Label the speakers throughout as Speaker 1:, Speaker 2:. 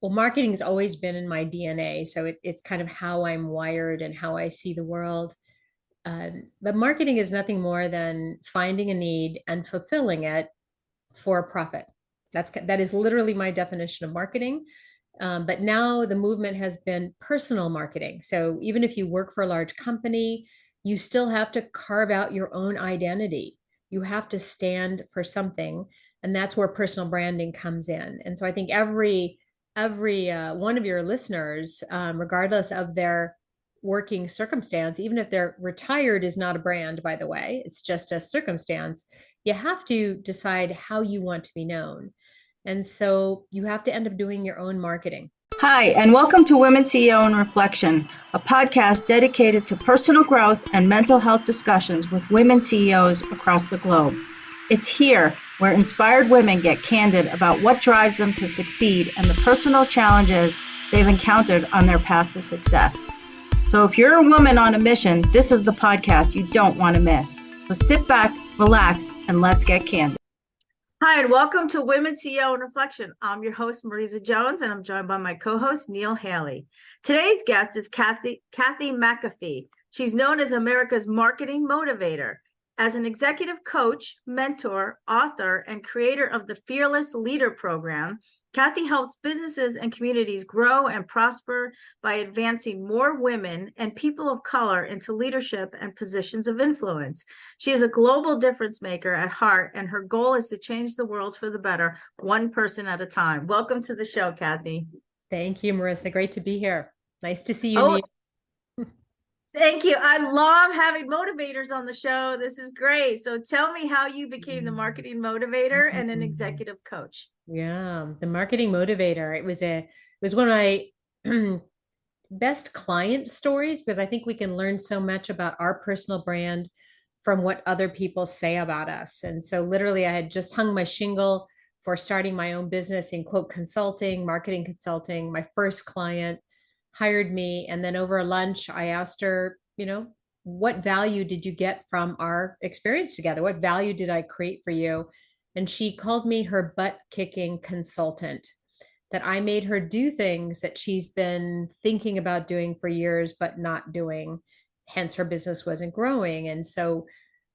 Speaker 1: Well, marketing has always been in my DNA. So it's kind of how I'm wired and how I see the world. But marketing is nothing more than finding a need and fulfilling it for a profit. That is literally my definition of marketing. But now the movement has been personal marketing. So even if you work for a large company, you still have to carve out your own identity. You have to stand for something, and that's where personal branding comes in. And so I think every one of your listeners, regardless of their working circumstance, even if they're retired, is not a brand, by the way, it's just a circumstance. You have to decide how you want to be known. And so you have to end up doing your own marketing.
Speaker 2: Hi, and welcome to Women CEO in Reflection, a podcast dedicated to personal growth and mental health discussions with women CEOs across the globe. It's here where inspired women get candid about what drives them to succeed and the personal challenges they've encountered on their path to success. So if you're a woman on a mission, this is the podcast you don't want to miss. So sit back, relax, and let's get candid. Hi, and welcome to Women CEO in Reflection. I'm your host, Marisa Jones, and I'm joined by my co-host, Neil Haley. Today's guest is Kathy McAfee. She's known as America's marketing motivator. As an executive coach, mentor, author, and creator of the Fearless Leader program, Kathy helps businesses and communities grow and prosper by advancing more women and people of color into leadership and positions of influence. She is a global difference maker at heart, and her goal is to change the world for the better, one person at a time. Welcome to the show, Kathy.
Speaker 1: Thank you, Marissa. Great to be here. Nice to see you,
Speaker 2: Oh,
Speaker 1: Neil.
Speaker 2: thank you. I love having motivators on the show. This is great. So tell me how you became the marketing motivator and an executive coach.
Speaker 1: Yeah, the marketing motivator. It was one of my best client stories because I think we can learn so much about our personal brand from what other people say about us. And so literally I had just hung my shingle for starting my own business in quote consulting, marketing consulting. My first client hired me, and then over lunch I asked her, what value did you get from our experience together? What value did I create for you? And she called me her butt kicking consultant, that I made her do things that she's been thinking about doing for years, but not doing. Hence, her business wasn't growing. And so,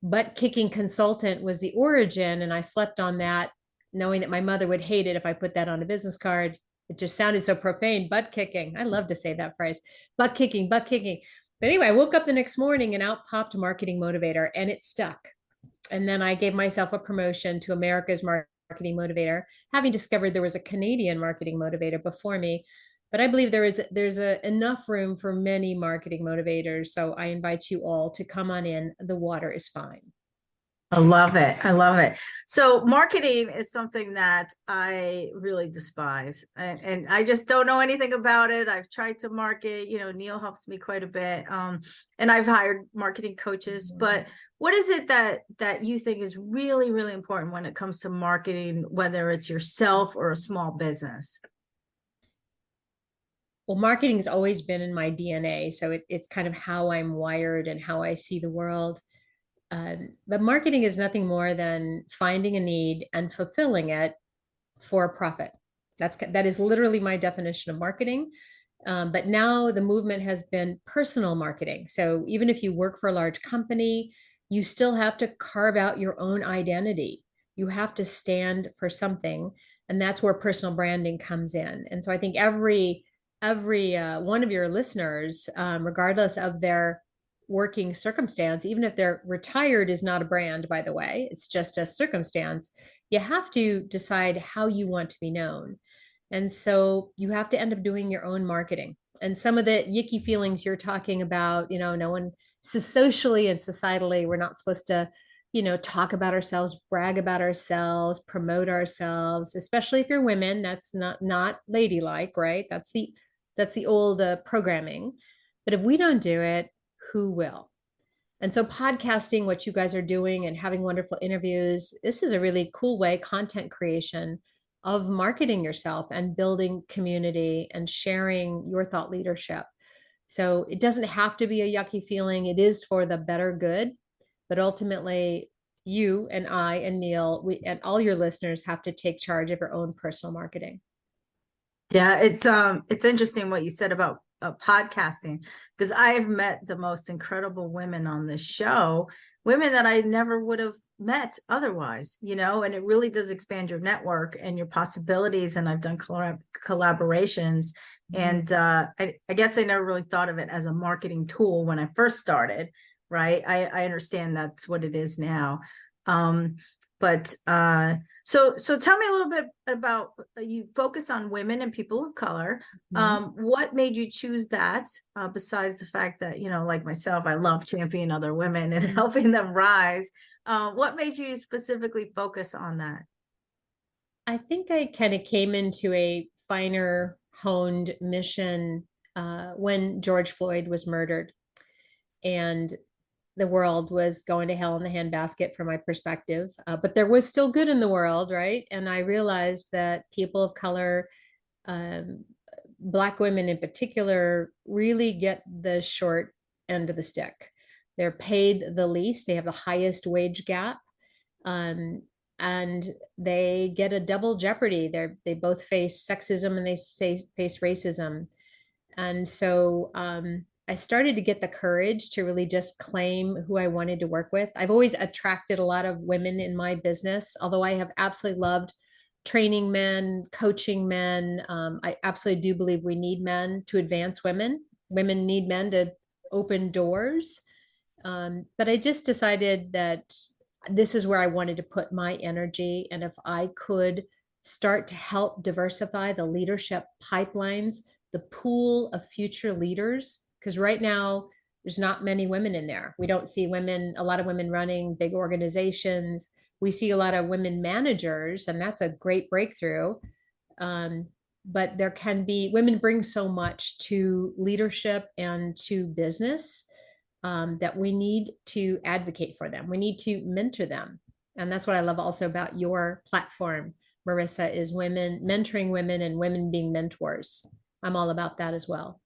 Speaker 1: butt kicking consultant was the origin. And I slept on that, knowing that my mother would hate it if I put that on a business card. It just sounded so profane. Butt kicking. I love to say that phrase. Butt kicking, butt kicking. But anyway, I woke up the next morning and out popped marketing motivator, and it stuck. And then I gave myself a promotion to America's marketing motivator, having discovered there was a Canadian marketing motivator before me. But I believe there's enough room for many marketing motivators. So I invite you all to come on in. The water is fine.
Speaker 2: I love it. I love it. So marketing is something that I really despise, and I just don't know anything about it. I've tried to market, Neil helps me quite a bit. And I've hired marketing coaches, but what is it that you think is really, really important when it comes to marketing, whether it's yourself or a small business?
Speaker 1: Well, marketing has always been in my DNA. So it's kind of how I'm wired and how I see the world. But marketing is nothing more than finding a need and fulfilling it for a profit. That is literally my definition of marketing. But now the movement has been personal marketing. So even if you work for a large company, you still have to carve out your own identity. You have to stand for something, and that's where personal branding comes in. And so I think every one of your listeners, regardless of their working circumstance, even if they're retired, is not a brand, by the way, it's just a circumstance. You have to decide how you want to be known. And so you have to end up doing your own marketing. And some of the yicky feelings you're talking about, no one, socially and societally, we're not supposed to, talk about ourselves, brag about ourselves, promote ourselves, especially if you're women. That's not ladylike, right? That's the old programming. But if we don't do it, who will? And so podcasting, what you guys are doing and having wonderful interviews, this is a really cool way, content creation, of marketing yourself and building community and sharing your thought leadership. So it doesn't have to be a yucky feeling. It is for the better good. But ultimately, you and I and Neil, and all your listeners have to take charge of your own personal marketing.
Speaker 3: Yeah, it's interesting what you said about podcasting, because I have met the most incredible women on this show, women that I never would have met otherwise, and it really does expand your network and your possibilities. And I've done collaborations,
Speaker 1: Mhm.
Speaker 3: and I guess I never really thought of it as a marketing tool when I first started, right? I understand that's what it is now. But so tell me a little bit about, you focus on women and people of color.
Speaker 1: Mhm.
Speaker 3: What made you choose that? Besides the fact that, like myself, I love championing other women and
Speaker 1: Mhm.
Speaker 3: helping them rise. What made you specifically focus on that?
Speaker 1: I think I kind of came into a finer honed mission when George Floyd was murdered, and the world was going to hell in the handbasket from my perspective. But there was still good in the world, right? And I realized that people of color, um, Black women in particular, really get the short end of the stick. They're paid the least, they have the highest wage gap. Um, and they get a double jeopardy. They both face sexism and they face racism. And so I started to get the courage to really just claim who I wanted to work with. I've always attracted a lot of women in my business, although I have absolutely loved training men, coaching men. I absolutely do believe we need men to advance women. Women need men to open doors. But I just decided that this is where I wanted to put my energy. And if I could start to help diversify the leadership pipelines, the pool of future leaders, because right now there's not many women in there. We don't see women, a lot of women running big organizations. We see a lot of women managers, and that's a great breakthrough. Um, but there can be women bring so much to leadership and to business that we need to advocate for them. We need to mentor them. And that's what I love also about your platform, Marissa, is women mentoring women and women being mentors. I'm all about that as well.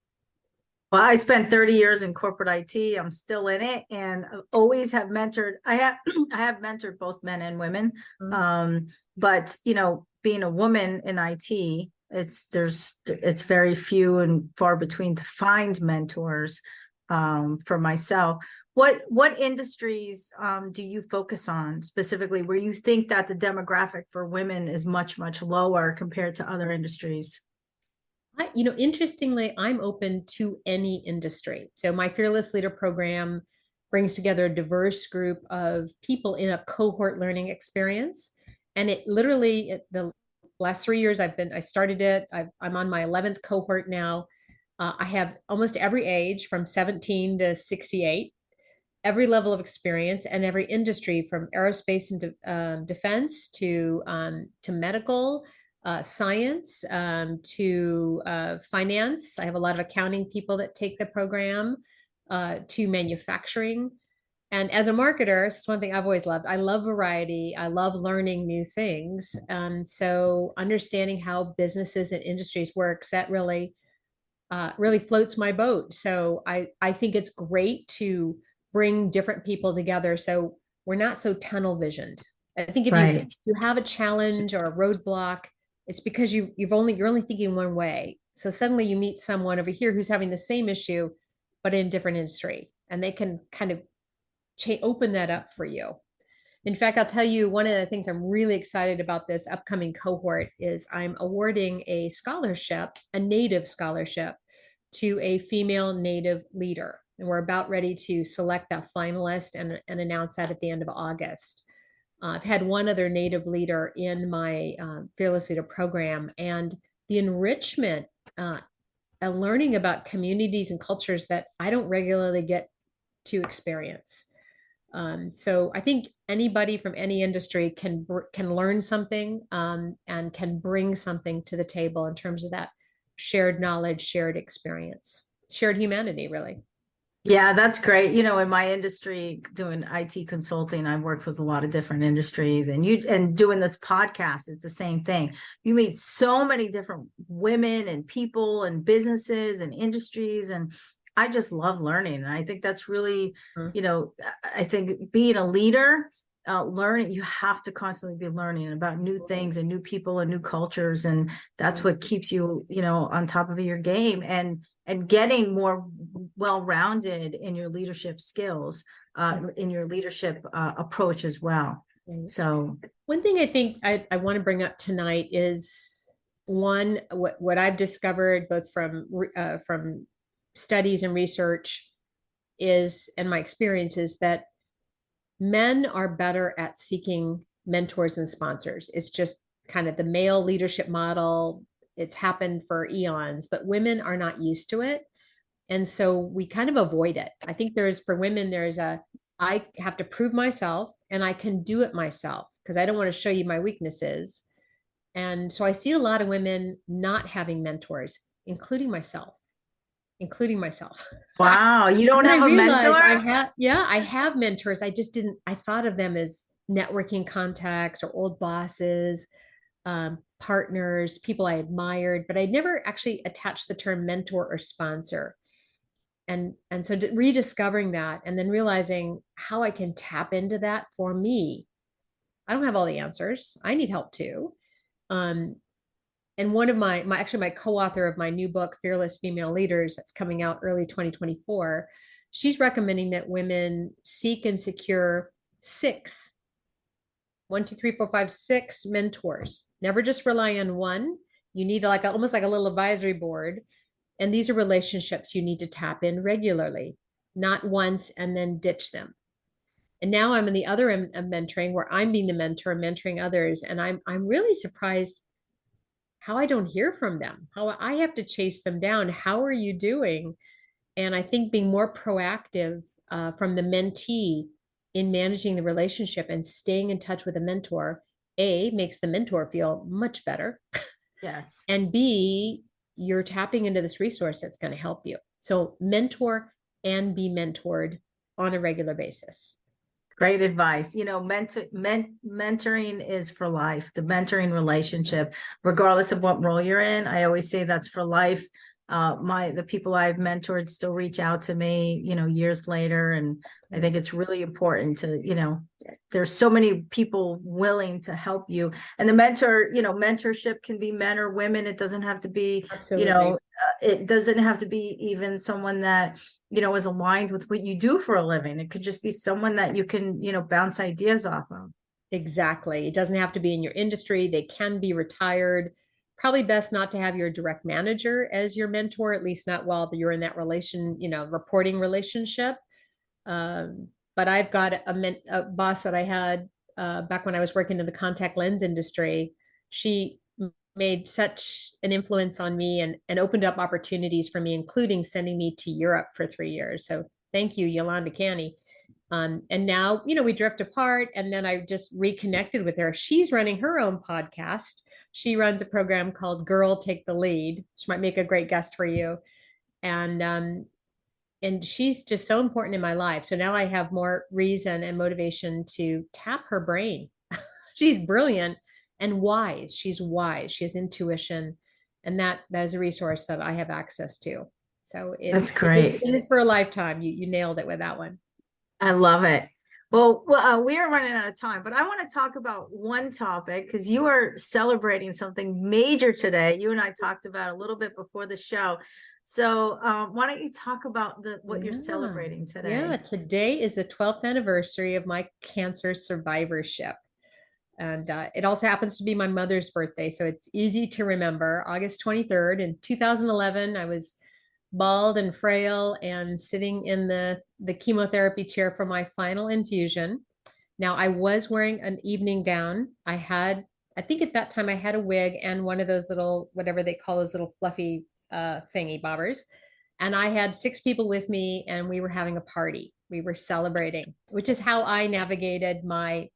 Speaker 3: Well, I spent 30 years in corporate IT. I'm still in it, and I always have mentored. I have I have mentored both men and women.
Speaker 1: Mhm.
Speaker 3: Um, but being a woman in IT, it's very few and far between to find mentors. For myself, what industries do you focus on specifically, where you think that the demographic for women is much lower compared to other industries?
Speaker 1: Interestingly, I'm open to any industry. So my Fearless Leader program brings together a diverse group of people in a cohort learning experience. And it literally, the last 3 years I started it. I'm on my 11th cohort now. I have almost every age from 17 to 68, every level of experience and every industry from aerospace and defense to medical, science, to finance. I have a lot of accounting people that take the program, to manufacturing. And as a marketer, it's one thing I've always loved. I love variety. I love learning new things. So understanding how businesses and industries works, that really floats my boat. So I think it's great to bring different people together so we're not so tunnel visioned. I think if
Speaker 3: Right.
Speaker 1: you have a challenge or a roadblock, it's because you're only thinking one way. So suddenly you meet someone over here who's having the same issue, but in a different industry, and they can kind of open that up for you. In fact, I'll tell you one of the things I'm really excited about this upcoming cohort is I'm awarding a scholarship, a native scholarship, to a female native leader. And we're about ready to select that finalist and announce that at the end of August. I've had one other native leader in my Fearless Leader program, and the enrichment uh, and learning about communities and cultures that I don't regularly get to experience. So I think anybody from any industry can learn something, and can bring something to the table in terms of that shared knowledge, shared experience, shared humanity, really.
Speaker 3: Yeah, that's great. In my industry, doing IT consulting, I've worked with a lot of different industries, and doing this podcast, it's the same thing. You meet so many different women and people and businesses and industries, and I just love learning. And I think that's really,
Speaker 1: Mhm.
Speaker 3: I think being a leader, learning, you have to constantly be learning about new things and new people and new cultures. And that's what keeps you, on top of your game and getting more well-rounded in your leadership skills, in your leadership approach as well.
Speaker 1: Right.
Speaker 3: So
Speaker 1: one thing I think I want to bring up tonight is what I've discovered both from studies and research is, and my experience is that men are better at seeking mentors and sponsors. It's just kind of the male leadership model. It's happened for eons, but women are not used to it. And so we kind of avoid it. I think for women, I have to prove myself and I can do it myself because I don't want to show you my weaknesses. And so I see a lot of women not having mentors, including myself, including myself.
Speaker 3: wow, you don't
Speaker 1: And I
Speaker 3: have a
Speaker 1: realized
Speaker 3: mentor?
Speaker 1: I have mentors. I thought of them as networking contacts or old bosses, partners, people I admired, but I never actually attached the term mentor or sponsor. And so rediscovering that and then realizing how I can tap into that for me. I don't have all the answers. I need help too. Um, and one of my co-author of my new book, Fearless Female Leaders, that's coming out early 2024, she's recommending that women seek and secure six, 6 mentors. Never just rely on one. You need almost like a little advisory board. And these are relationships you need to tap in regularly, not once and then ditch them. And now I'm in the other end of mentoring where I'm being the mentor, mentoring others. And I'm really surprised how I don't hear from them, how I have to chase them down. How are you doing? And I think being more proactive from the mentee in managing the relationship and staying in touch with a mentor, A, makes the mentor feel much better.
Speaker 3: Yes.
Speaker 1: And B, you're tapping into this resource that's going to help you. So mentor and be mentored on a regular basis.
Speaker 3: Great advice. Mentoring is for life, the mentoring relationship, regardless of what role you're in. I always say that's for life. The people I've mentored still reach out to me, years later. And I think it's really important to, there's so many people willing to help you. And the mentorship can be men or women. It doesn't have to be,
Speaker 1: Absolutely.
Speaker 3: it doesn't have to be even someone that, is aligned with what you do for a living. It could just be someone that you can, bounce ideas off of.
Speaker 1: Exactly. It doesn't have to be in your industry. They can be retired. Probably best not to have your direct manager as your mentor, at least not while you're in that reporting relationship. But I've got a boss that I had back when I was working in the contact lens industry. She made such an influence on me and opened up opportunities for me, including sending me to Europe for 3 years. So thank you, Yolanda Canny. And now, we drift apart and then I just reconnected with her. She's running her own podcast. She runs a program called Girl Take the Lead. She might make a great guest for you. And she's just so important in my life. So now I have more reason and motivation to tap her brain. She's brilliant and wise. She's wise. She has intuition. And that is a resource that I have access to. So
Speaker 3: That's
Speaker 1: it
Speaker 3: great.
Speaker 1: is for a lifetime. You nailed it with that one.
Speaker 3: I love it. Well, we are running out of time, but I want to talk about one topic because you are celebrating something major today. You and I talked about a little bit before the show. So why don't you talk about what you're celebrating today?
Speaker 1: Yeah, today is the 12th anniversary of my cancer survivorship. And it also happens to be my mother's birthday. So it's easy to remember. August 23rd in 2011, I was bald and frail and sitting in the chemotherapy chair for my final infusion. Now I was wearing an evening gown. I think at that time I had a wig and one of those little, whatever they call those little fluffy thingy bobbers. And I had 6 people with me and we were having a party. We were celebrating, which is how I navigated my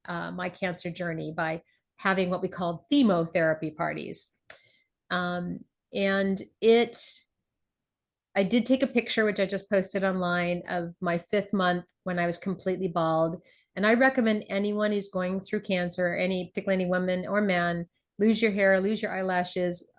Speaker 1: cancer journey, by having what we called chemotherapy parties. And I did take a picture, which I just posted online, of my 5th month when I was completely bald. And I recommend anyone who's going through cancer, particularly any woman or man, lose your hair, lose your eyelashes.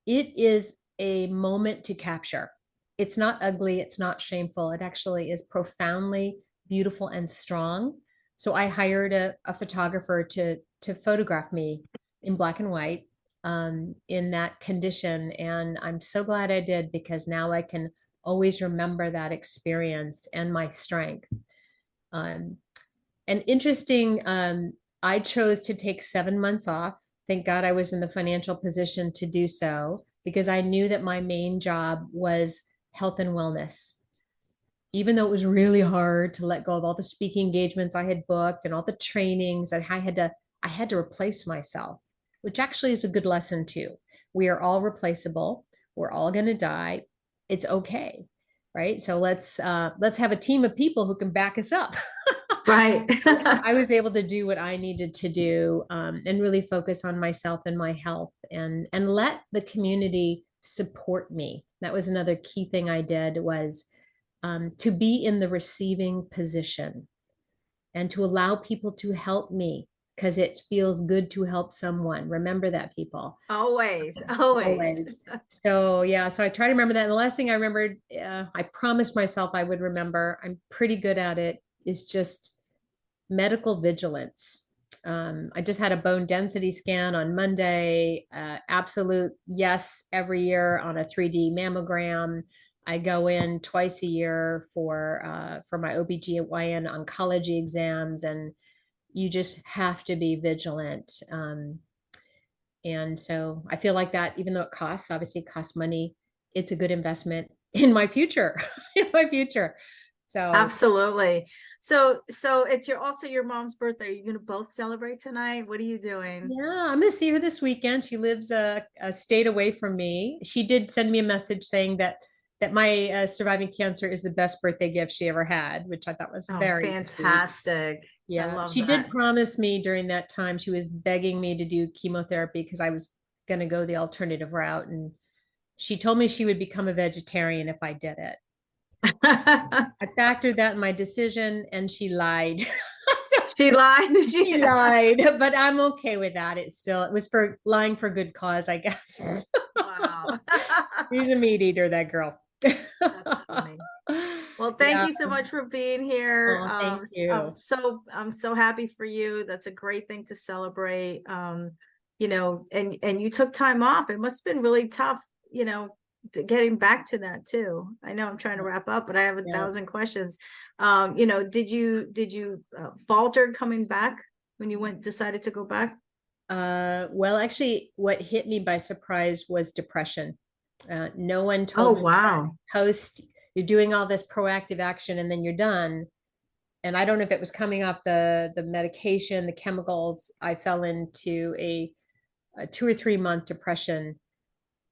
Speaker 1: It is a moment to capture. It's not ugly. It's not shameful. It actually is profoundly beautiful and strong. So I hired a photographer to photograph me in black and white in that condition. And I'm so glad I did, because now I can always remember that experience and my strength. Um, and interesting, I chose to take 7 months off. Thank God I was in the financial position to do so, because I knew that my main job was health and wellness. Even though it was really hard to let go of all the speaking engagements I had booked and all the trainings, and I had to replace myself, which actually is a good lesson too. We are all replaceable. We're all going to die. It's okay. Right. So let's have a team of people who can back us up.
Speaker 3: Right.
Speaker 1: I was able to do what I needed to do, and really focus on myself and my health, and let the community support me. That was another key thing I did, was to be in the receiving position and to allow people to help me, because it feels good to help someone. Remember that, people.
Speaker 3: Always, always.
Speaker 1: Always. So yeah, so I try to remember that. And the last thing I remembered, I promised myself I would remember, I'm pretty good at it, is just medical vigilance. I just had a bone density scan on Monday. Absolute yes, every year on a 3D mammogram. I go in twice a year for my OBGYN oncology exams, and you just have to be vigilant. And so I feel like that, even though it costs, obviously it costs money, it's a good investment in my future, in my future. So
Speaker 3: Absolutely. So it's also your mom's birthday. Are you going to both celebrate tonight? What are you doing?
Speaker 1: yeah, I'm gonna see her this weekend. She lives a state away from me. She did send me a message saying that my surviving cancer is the best birthday gift she ever had, which I thought was
Speaker 3: Oh,
Speaker 1: very sweet.
Speaker 3: fantastic. I
Speaker 1: Yeah,
Speaker 3: love
Speaker 1: she did
Speaker 3: that.
Speaker 1: promise me during that time, she was begging me to do chemotherapy because I was gonna go the alternative route, and she told me she would become a vegetarian if I did it. I factored that in my decision, and she lied. So
Speaker 3: She lied.
Speaker 1: she lied, but I'm okay with that. It was for lying for good cause, I guess.
Speaker 3: Wow.
Speaker 1: She's a meat eater, that girl.
Speaker 3: That's funny. Well, thank
Speaker 1: Yeah.
Speaker 3: you so much for being here.
Speaker 1: Oh, thank
Speaker 3: I'm
Speaker 1: you.
Speaker 3: so happy for you. That's a great thing to celebrate. And you took time off. It must have been really tough, getting back to that too. I know I'm trying to wrap up, but I have a
Speaker 1: Yeah.
Speaker 3: thousand questions. Did you falter coming back when you decided to go back?
Speaker 1: Well, actually, what hit me by surprise was depression. No one
Speaker 3: Oh,
Speaker 1: told me
Speaker 3: wow.
Speaker 1: post, you're doing all this proactive action and then you're done. And I don't know if it was coming off the medication, the chemicals. I fell into a 2 or 3 month depression,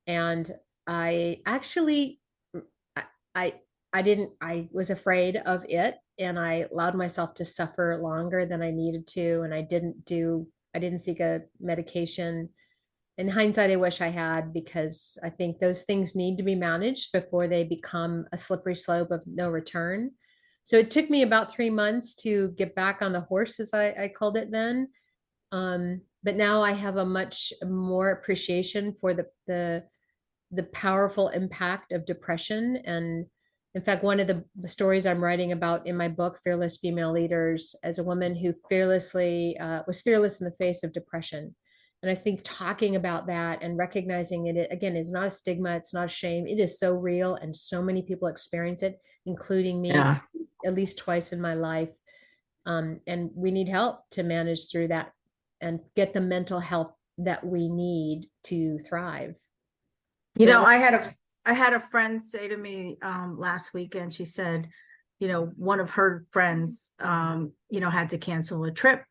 Speaker 1: and I actually, I, I I was afraid of it, and I allowed myself to suffer longer than I needed to, and I didn't seek a medication. In hindsight, I wish I had, because I think those things need to be managed before they become a slippery slope of no return. So it took me about 3 months to get back on the horse, as I called it then. But now I have a much more appreciation for the powerful impact of depression. And in fact, one of the stories I'm writing about in my book, Fearless Female Leaders, as a woman who fearlessly was fearless in the face of depression. And I think talking about that and recognizing it, again, is not a stigma, it's not a shame. It is so real, and so many people experience it, including me,
Speaker 3: Yeah.
Speaker 1: at least twice in my life. And we need help to manage through that and get the mental health that we need to thrive.
Speaker 3: You
Speaker 1: So
Speaker 3: know,
Speaker 1: it,
Speaker 3: I had a friend say to me last weekend, she said, one of her friends had to cancel a trip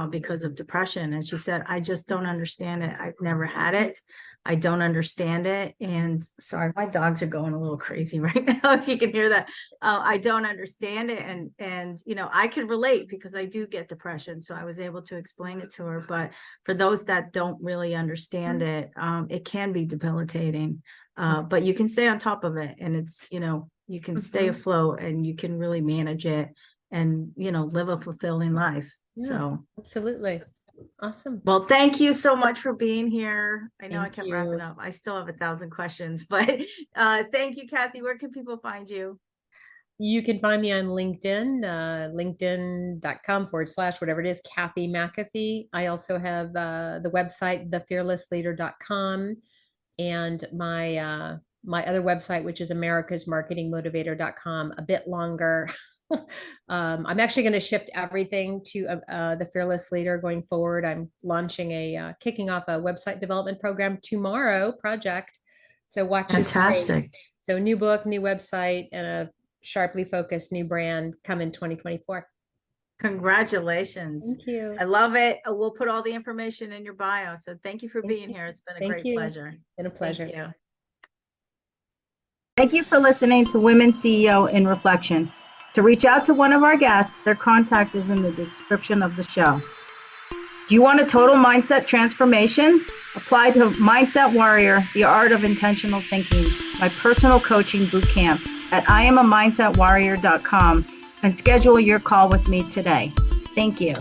Speaker 3: because of depression. And she said, I just don't understand it. I've never had it. I don't understand it. And sorry, my dogs are going a little crazy right now, if you can hear that. I don't understand it. And I can relate because I do get depression. So I was able to explain it to her. But for those that don't really understand it, it can be debilitating. But you can stay on top of it, and you can stay
Speaker 1: Mhm.
Speaker 3: afloat, and you can really manage it, and live a fulfilling life.
Speaker 1: Yeah,
Speaker 3: So,
Speaker 1: absolutely. Awesome.
Speaker 3: well, thank you so much for being here. I know I
Speaker 1: Thank
Speaker 3: kept wrapping
Speaker 1: you.
Speaker 3: up. I still have a thousand questions, but thank you, Kathy. Where can people find you?
Speaker 1: You can find me on LinkedIn, linkedin.com/ whatever it is, Kathy McAfee. I also have the website, thefearlessleader.com, and my other website, which is americasmarketingmotivator.com, a bit longer. I'm actually going to shift everything to the Fearless Leader going forward. I'm launching kicking off a website development program tomorrow project. So watch this
Speaker 3: Fantastic.
Speaker 1: space. So new book, new website, and a sharply focused new brand come in 2024.
Speaker 3: Congratulations.
Speaker 1: Thank you.
Speaker 3: I love it. We'll put all the information in your bio. So thank you for being here. It's been a
Speaker 1: Thank
Speaker 3: great
Speaker 1: you.
Speaker 3: pleasure.
Speaker 1: It's been a pleasure.
Speaker 3: Thank you.
Speaker 2: Thank you for listening to Women CEO in Reflection. To reach out to one of our guests, their contact is in the description of the show. Do you want a total mindset transformation? Apply to Mindset Warrior, The Art of Intentional Thinking, my personal coaching bootcamp at IamAMindsetWarrior.com and schedule your call with me today. Thank you.